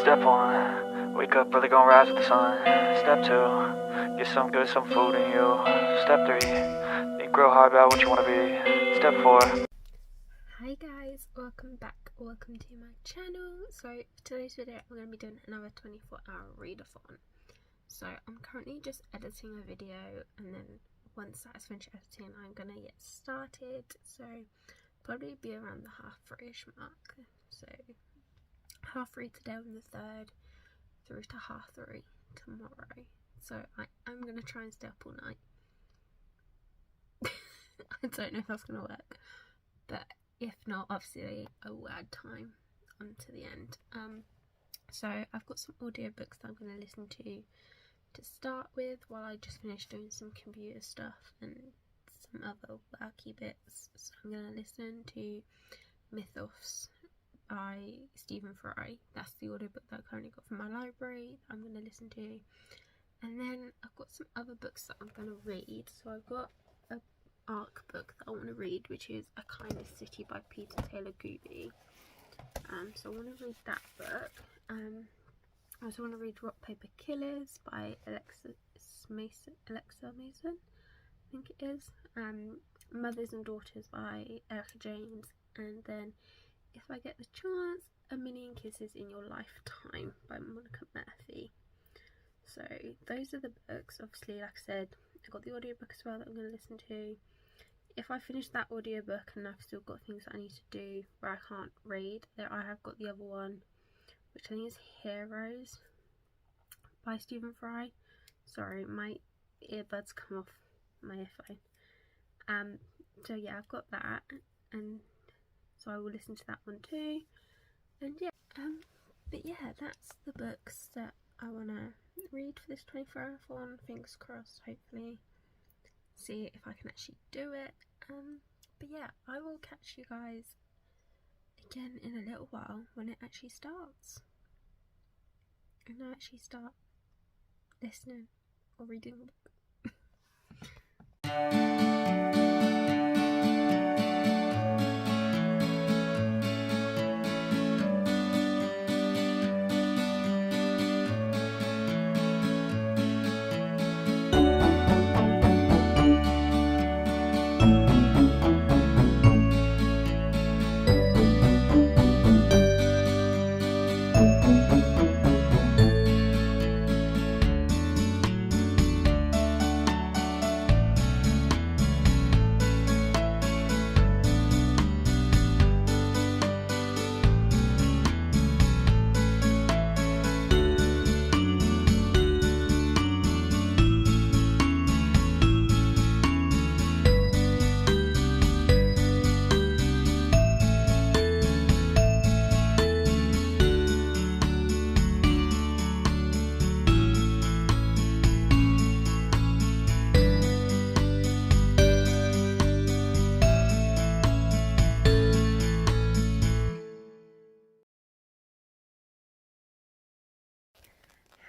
Step 1, wake up early, gonna rise with the sun. Step 2, get some good, some food in you. Step 3, think real hard about what you want to be. Step 4. Hi guys, welcome back, welcome to my channel. So for today's video I'm going to be doing another 24-hour readathon. So I'm currently just editing a video, and then once that's finished editing I'm going to get started. So probably be around the 3:30ish mark. So 3:30 today on the 3rd through to 3:30 tomorrow. So I'm going to try and stay up all night. I don't know if that's going to work, but if not, obviously I will add time onto the end. So I've got some audiobooks that I'm going to listen to start with while I just finish doing some computer stuff and some other worky bits. So I'm going to listen to Mythos by Stephen Fry. That's the audiobook that I currently got from my library that I'm going to listen to. And then I've got some other books that I'm going to read. So I've got a arc book that I want to read, which is A Kinder City by Peter Taylor Gooby. So I want to read that book. I also want to read Rock Paper Killers by Alexia Mason, I think it is. Mothers and Daughters by Erica James, and then if I get the chance, A Million Kisses in Your Lifetime by Monica Murphy. So those are the books. Obviously, like I said, I got the audiobook as well that I'm going to listen to. If I finish that audiobook and I've still got things that I need to do where I can't read, there I have got the other one, which I think is Heroes by Stephen Fry. Sorry, my earbuds come off my earphone. So yeah, I've got that, and so I will listen to that one too. And yeah, but yeah, that's the books that I want to read for this 24-hour thon. Fingers crossed, hopefully. See if I can actually do it. But yeah, I will catch you guys again in a little while when it actually starts, and I actually start listening or reading the book.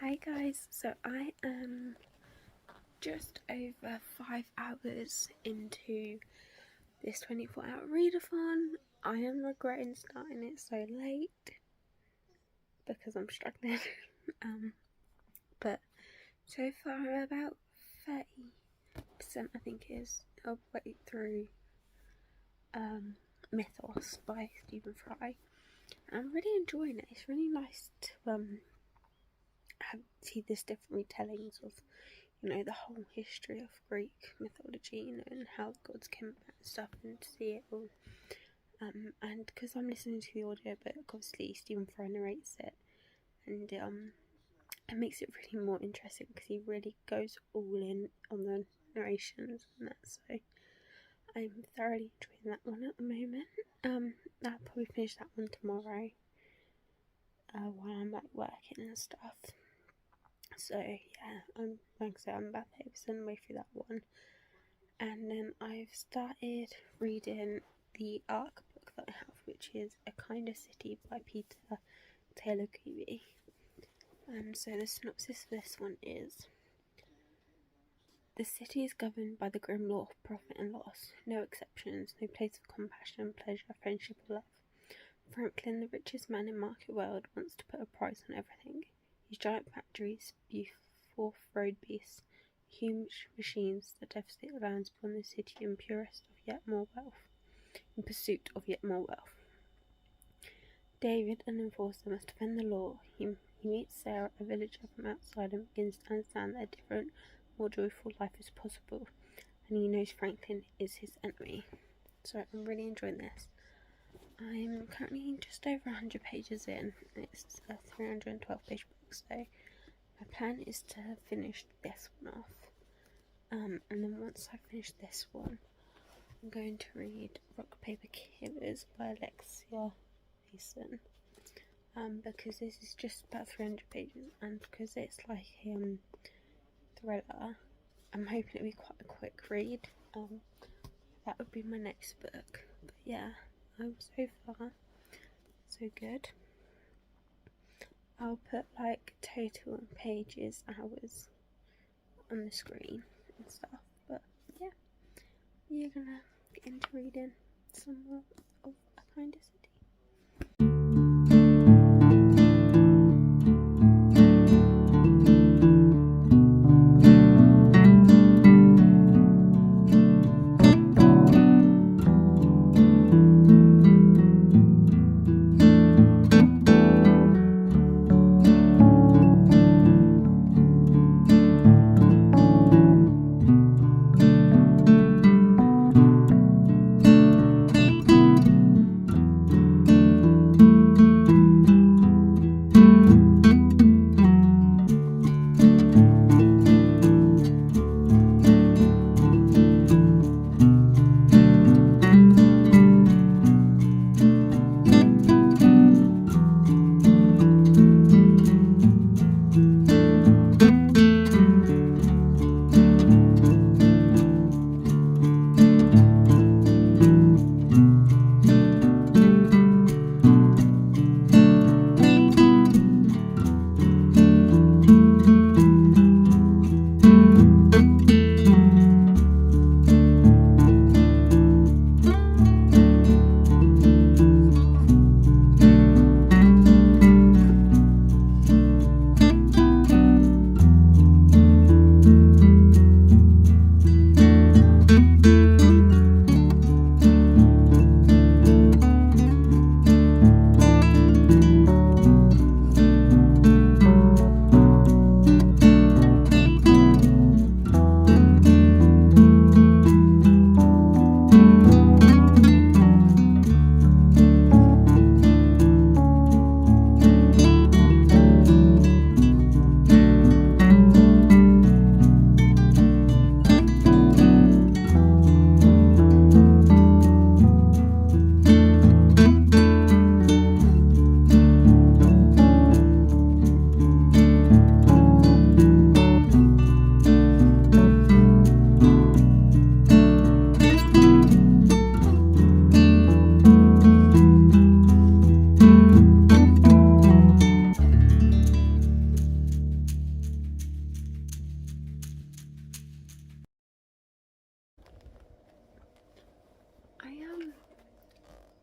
Hi guys, so I am just over 5 hours into this 24-hour readathon. I am regretting starting it so late because I'm struggling. But so far I'm about 30%, I think it is, of way through Mythos by Stephen Fry. I'm really enjoying it. It's really nice to see this different retellings of, you know, the whole history of Greek mythology, you know, and how gods came about and stuff, and to see it all. And because I'm listening to the audiobook, obviously Stephen Fry narrates it, and it makes it really more interesting because he really goes all in on the narrations and that. So I'm thoroughly enjoying that one at the moment. I'll probably finish that one tomorrow while I'm like working and stuff. So yeah, like I said, I'm about 30% of the way through that one, and then I've started reading the arc book that I have, which is A Kinder City by Peter Taylor Gooby. So the synopsis for this one is: the city is governed by the grim law of profit and loss, no exceptions, no place of compassion, pleasure, friendship or love. Franklin, the richest man in Market World, wants to put a price on everything. His giant factories spew forth road beasts, huge machines that devastate the lands beyond the city in pursuit of yet more wealth. David, an enforcer, must defend the law. He meets Sarah, a villager from outside, and begins to understand that a different, more joyful life is possible. And he knows Franklin is his enemy. So I'm really enjoying this. I'm currently just over 100 pages in. It's a 312 page book, so my plan is to finish this one off. And then once I finish this one, I'm going to read Rock Paper Killers by Alexia, because this is just about 300 pages, and because it's like a thriller, I'm hoping it'll be quite a quick read. That would be my next book. But yeah, so far so good. I'll put like total pages, hours on the screen and stuff. But yeah, we're gonna get into reading some more of A Kinder City.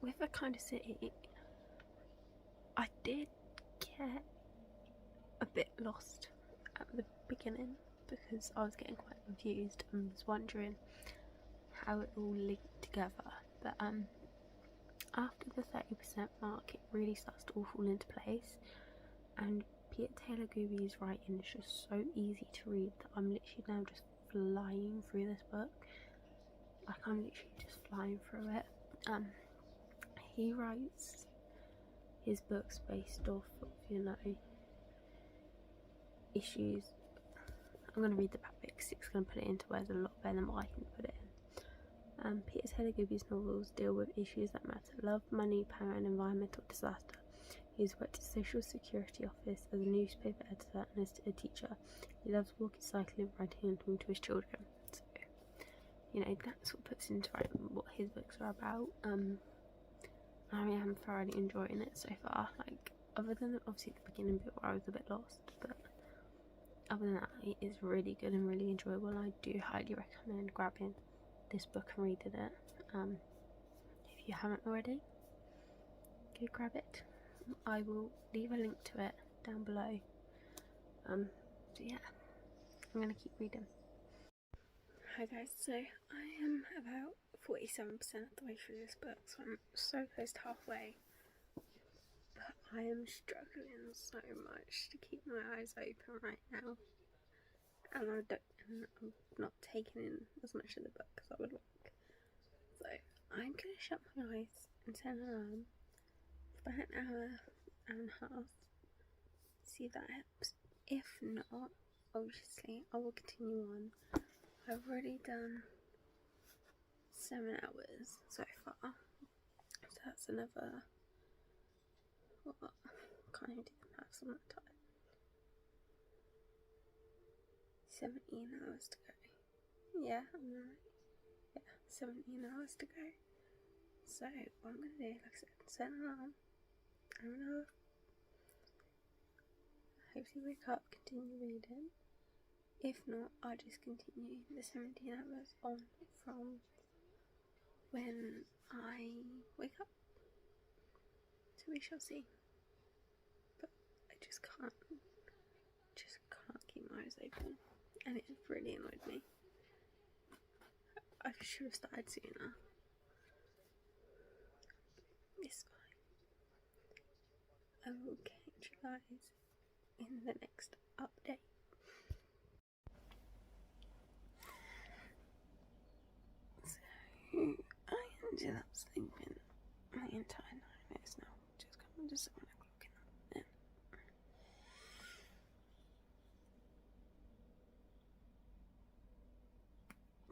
With A Kinder City, I did get a bit lost at the beginning because I was getting quite confused and was wondering how it all linked together. But after the 30% mark, it really starts to all fall into place, and Peter Taylor Gooby's writing is just so easy to read that I'm literally now just flying through this book. Like, I'm literally just flying through it. He writes his books based off of, issues. I'm going to read the back bit because it's going to put it into words a lot better than what I can put it in. Peter Taylor Gooby's novels deal with issues that matter: love, money, power, and environmental disaster. He's worked at a social security office, as a newspaper editor, and as a teacher. He loves walking, cycling, writing, and talking to his children. So, that's what puts into writing what his books are about. I am thoroughly enjoying it so far. Like, other than obviously the beginning bit where I was a bit lost, but other than that, it is really good and really enjoyable. And I do highly recommend grabbing this book and reading it. If you haven't already, do grab it. I will leave a link to it down below. So yeah, I'm gonna keep reading. Hi guys, so I am about 47% of the way through this book, so I'm so close to halfway, but I am struggling so much to keep my eyes open right now, and I'm not taking in as much of the book as I would like. So I'm gonna shut my eyes and set an alarm for about an hour and a half. See if that helps. If not, obviously I will continue on. I've already done 7 hours so far, so that's another, what, can't even do the maths on that time. 17 hours to go. Yeah, I'm right. Yeah, 17 hours to go. So what I'm gonna do, like I said, set an alarm. I'm gonna hopefully wake up, continue reading. If not, I'll just continue the 17 hours on from when I wake up. So we shall see. But I just can't keep my eyes open, and it really annoyed me. I should have started sooner. It's fine. I will catch you guys in the next update. So I ended up sleeping my entire night. It's now just coming to 7 o'clock in the morning.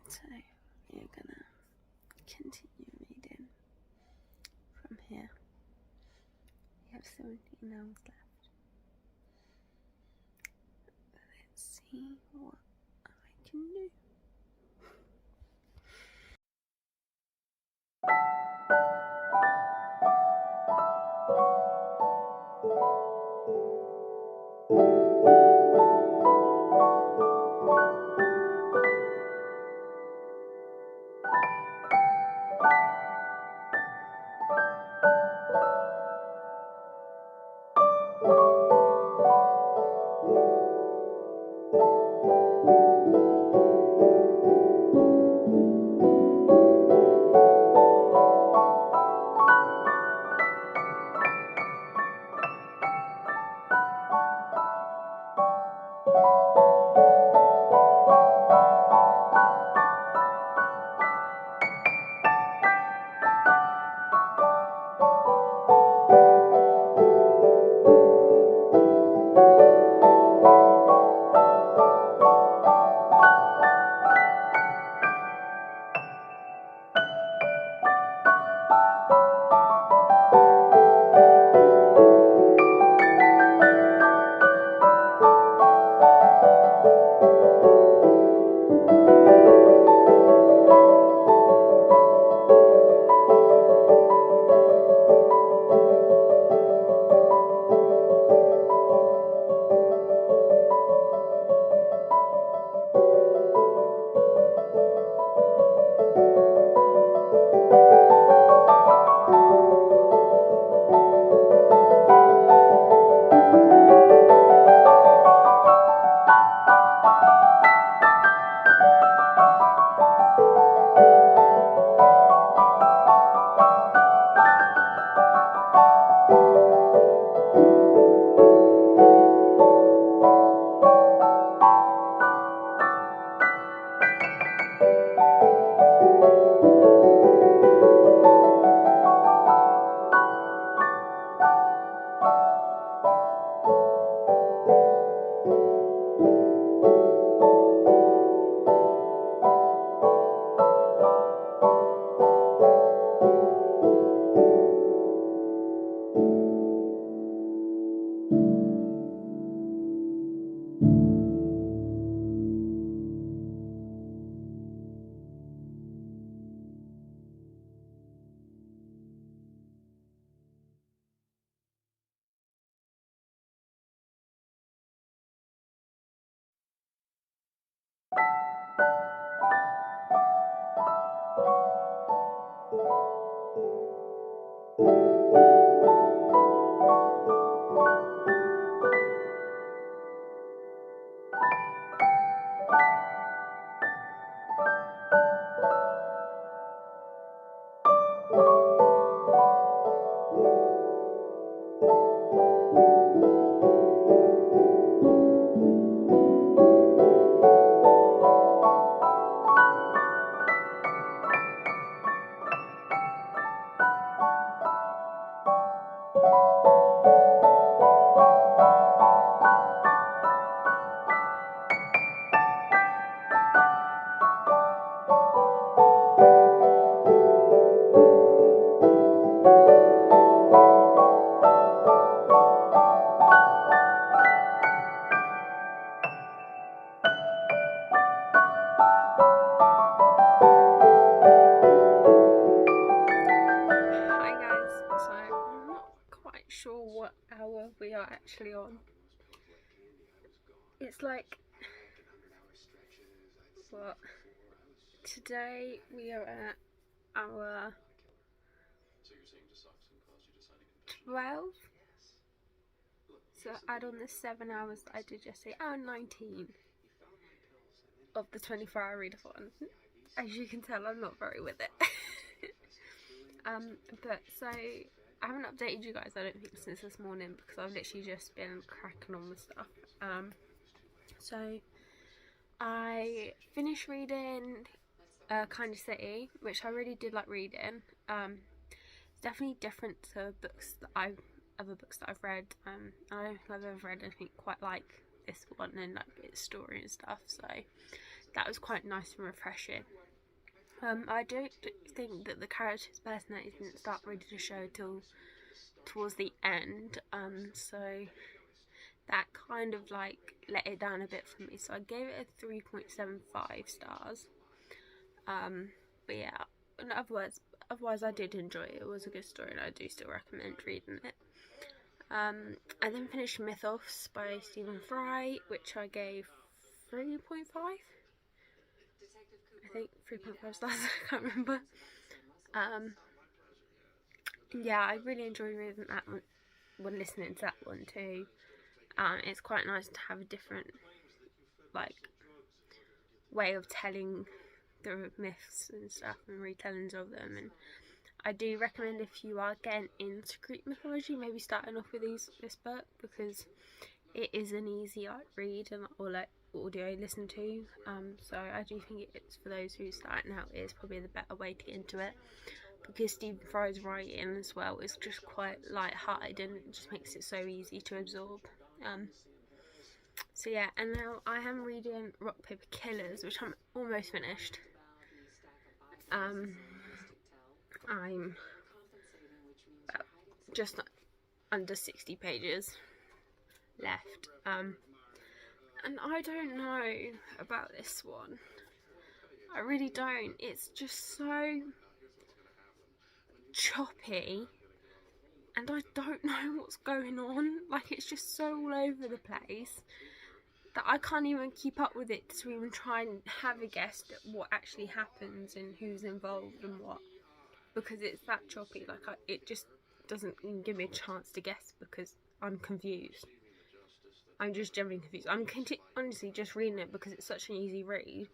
So we're gonna continue reading from here. We have 17 hours left. Let's see what I can do. actually on. It's like, what? Today we are at hour 12. So add on the 7 hours that I did yesterday, hour 19 of the 24-hour readathon. As you can tell, I'm not very with it. But so I haven't updated you guys, I don't think, since this morning, because I've literally just been cracking on with stuff. So I finished reading Kind of City, which I really did like reading. It's definitely different to other books that I've read. I don't think I've ever read anything quite like this one, and like its story and stuff. So that was quite nice and refreshing. I don't think that the characters' personalities didn't start really to show till towards the end. So that kind of like let it down a bit for me. So I gave it a 3.75 stars. But yeah, in otherwise I did enjoy it. It was a good story, and I do still recommend reading it. I then finished Mythos by Stephen Fry, which I gave 3.5. I think 3.5 stars. I can't remember. Yeah, I really enjoyed reading that one when listening to that one too. It's quite nice to have a different like way of telling the myths and stuff and retellings of them, and I do recommend, if you are getting into Greek mythology, maybe starting off with this book, because it is an easy like read and or like audio listen to. So I do think it's for those who are starting out, it's probably the better way to get into it, because Stephen Fry's writing as well is just quite light-hearted and it just makes it so easy to absorb. So yeah, and now I am reading Rock Paper Killers, which I'm almost finished. I'm about just under 60 pages left. And I don't know about this one. I really don't. It's just so choppy, and I don't know what's going on. Like, it's just so all over the place that I can't even keep up with it to even try and have a guess at what actually happens and who's involved and what, because it's that choppy. Like, it just doesn't even give me a chance to guess, because I'm confused. I'm just generally confused. I'm honestly just reading it because it's such an easy read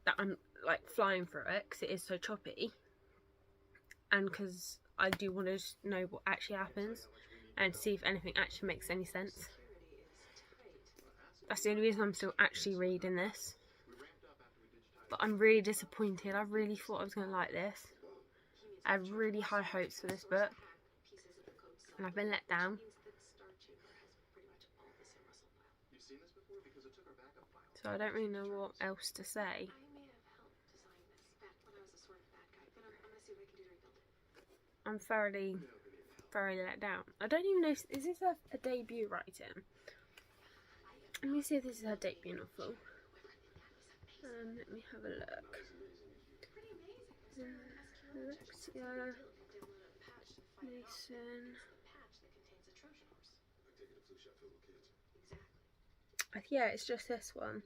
that I'm like flying through it, because it is so choppy, and because I do want to know what actually happens and see if anything actually makes any sense. That's the only reason I'm still actually reading this. But I'm really disappointed. I really thought I was going to like this. I had really high hopes for this book, and I've been let down. So I don't really know what else to say. I'm thoroughly let down. I don't even know, is this a debut writing? Let me see if this is her debut novel. Let me have a look. Alexia, Mason. Yeah, it's just this one.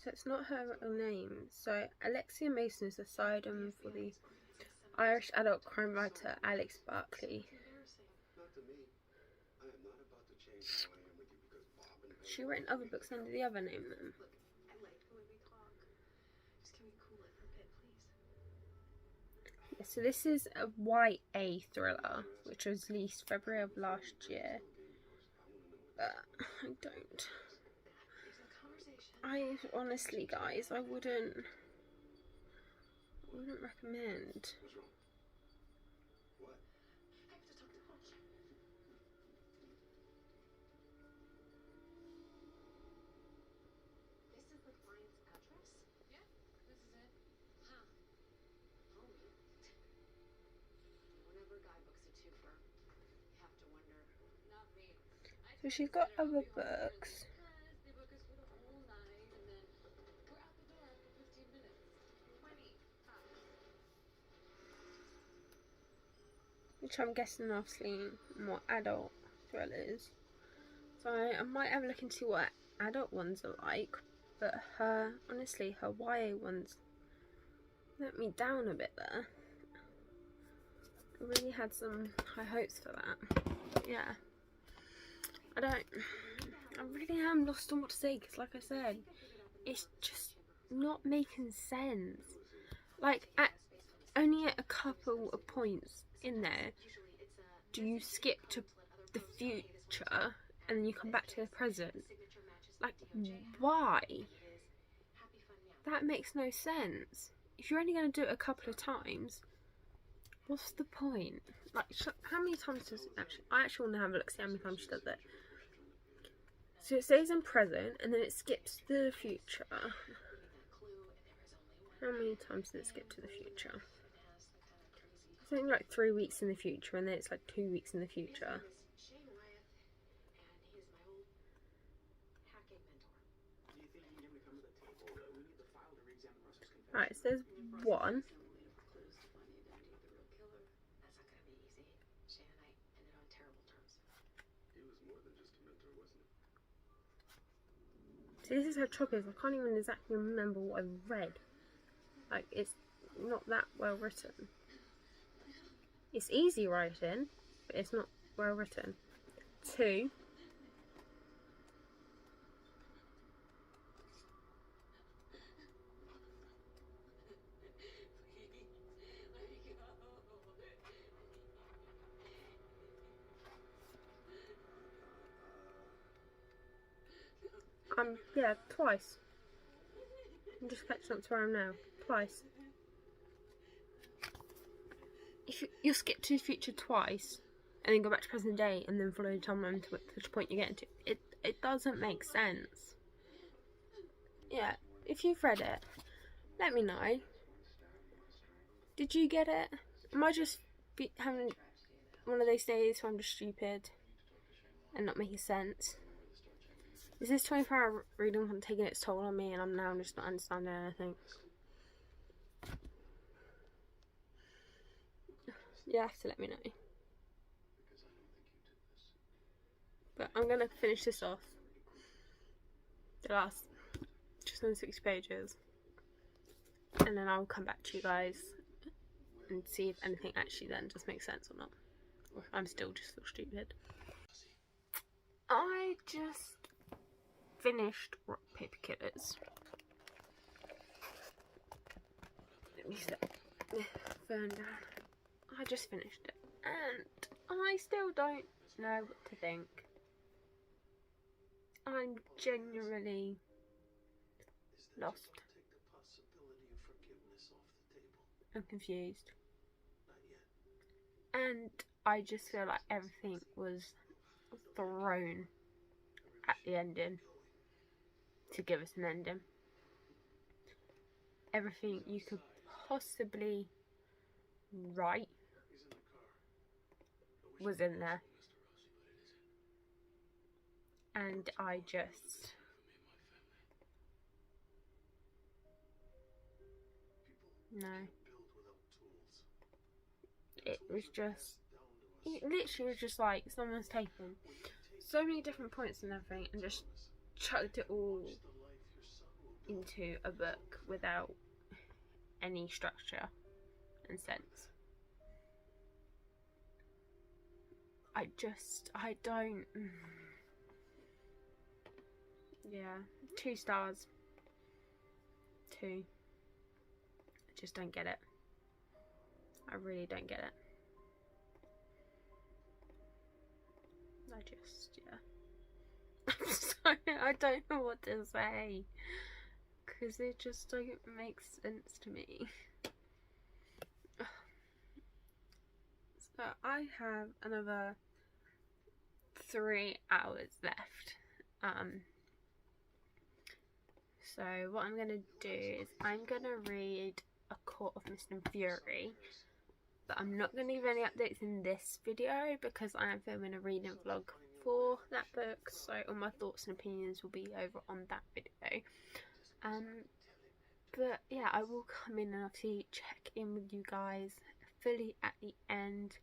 So it's not her real name. So Alexia Mason is a pseudonym for the Irish adult crime writer Alex Barkley. She written other books under the other name then. Yeah, so this is a YA thriller, which was released February of last year. But I honestly, guys, I wouldn't recommend. So she's got other books. which I'm guessing obviously more adult thrillers. So I might have a look into what adult ones are like, but honestly, her YA ones let me down a bit there. I really had some high hopes for that. But yeah, I really am lost on what to say, because like I said, it's just not making sense. Like, only at a couple of points in there do you skip to the future and then you come back to the present. Like, why? That makes no sense. If you're only going to do it a couple of times, what's the point? Like, how many times does it actually... I actually want to have a look, see how many times she does it. So it stays in present and then it skips to the future. How many times did it skip to the future? I think like 3 weeks in the future, and then it's like 2 weeks in the future. Right, so there's one. See, this is how choppy it is. I can't even exactly remember what I've read. Like, it's not that well written. It's easy writing, but it's not well written. 2. Yeah, twice. I'm just catching up to where I am now. Twice. If you skip to the future twice, and then go back to present day, and then follow the timeline to which point you get into, it doesn't make sense. Yeah, if you've read it, let me know. Did you get it? Am I just having one of those days where I'm just stupid and not making sense? Is this 24-hour reading taking its toll on me and I'm now just not understanding anything? You have to let me know. But I'm going to finish this off. The last just on 60 pages. And then I'll come back to you guys and see if anything actually then just makes sense or not. Or if I'm still just feel stupid. I just finished Rock Paper Killers. Let me set the phone down. I just finished it and I still don't know what to think. I'm genuinely lost. I'm confused. And I just feel like everything was thrown at the ending to give us an ending. Everything you could possibly write was in there. And I just... no. It was just... it literally was just like someone's taken so many different points and everything and just chucked it all into a book without any structure and sense. I don't... yeah, 2 stars. 2. I just don't get it. I really don't get it. I just, yeah. I'm sorry, I don't know what to say. Because it just doesn't make sense to me. So I have another 3 hours left. So what I'm going to do is I'm going to read A Court of Mist and Fury. But I'm not going to give any updates in this video because I am filming a reading vlog for that book. So all my thoughts and opinions will be over on that video. But yeah, I will come in and obviously check in with you guys fully at the end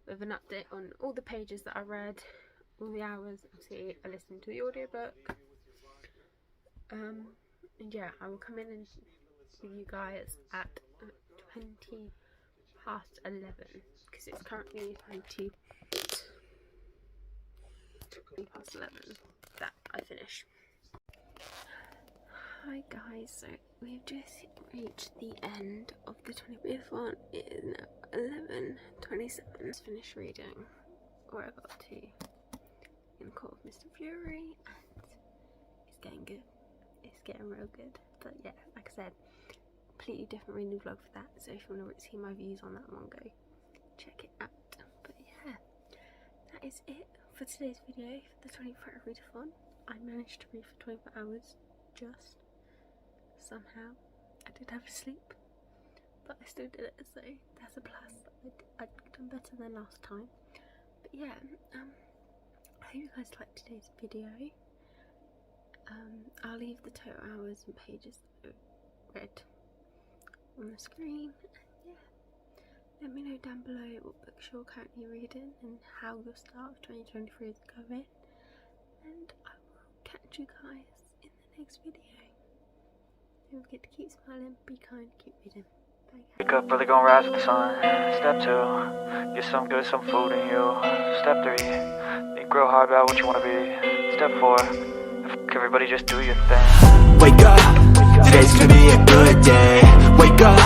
with an update on all the pages that I read, all the hours. Obviously, I listened to the audiobook. And yeah, I will come in and with you guys at 20 past 11 because it's currently 20 past 11 that I finish. Hi guys, so we've just reached the end of the 20th one. It is now 11:27. Just finished reading where I got to in the Court of Mr. Fury, and it's getting good. It's getting real good. But yeah, like I said, completely different reading vlog for that. So if you want to see my views on that one, go check it out. But yeah, that is it for today's video for the 24-hour readathon. I managed to read for 24 hours just. Somehow I did have a sleep, but I still did it, so that's a plus. I'd done better than last time. But yeah, I hope you guys liked today's video. I'll leave the total hours and pages that I read on the screen. And yeah, let me know down below what books you're currently reading and how your start of 2023 is going, and I will catch you guys in the next video. Don't forget to keep smiling, be kind, keep reading. Bye guys. Wake up, really gonna rise with the sun. Step 2, get some good, some food in you. Step 3, think real hard about what you wanna be. Step 4, everybody just do your thing. Wake up, today's gonna be a good day. Wake up,